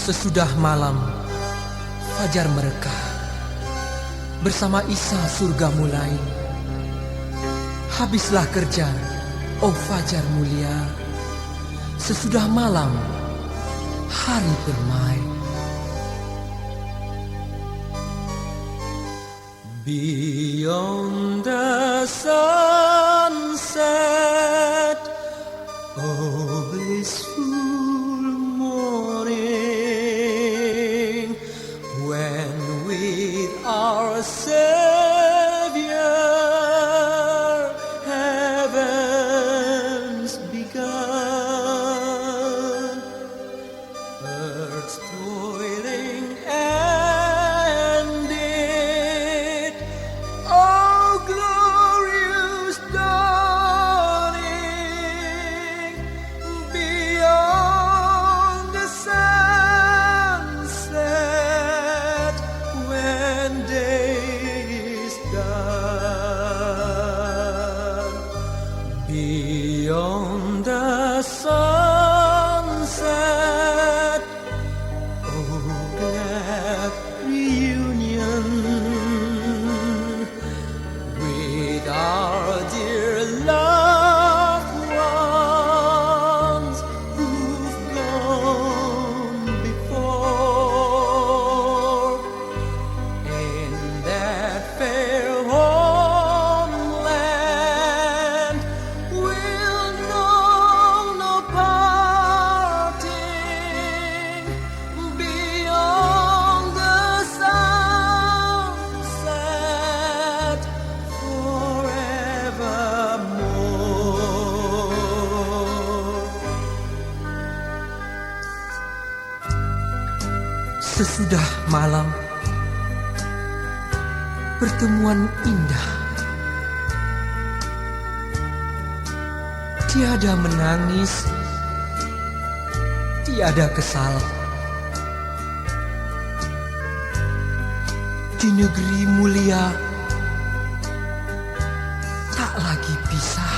Sesudah malam, fajar merekah. Bersama Isa surga mulai. Habislah kerja, oh fajar mulia. Sesudah malam, hari permai. Beyond the sunset, oh blissful morning, when with our Savior heavens begun, earth's toiling ended. Oh glorious dawning, beyond the sunset, when day is done. Beyond the sunset, oh glad reunion with our dear loved ones who've gone before. In that fair homeland, we'll know no parting. Beyond the sunset, forevermore. Sesudah malam, pertemuan indah. Tiada menangis, tiada kesal. Di negeri mulia, tak lagi pisah.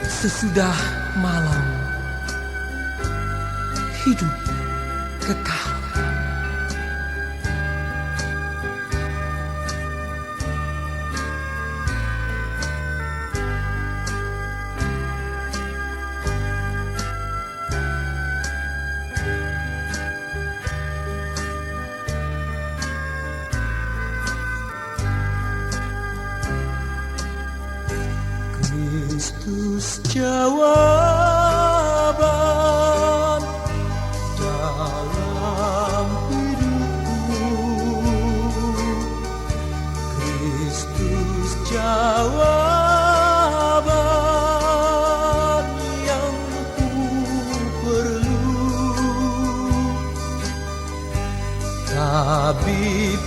Sesudah malam, hidup kekal. Kristus jawaban dalam hidupku. Kristus jawaban yang ku perlu. Tabib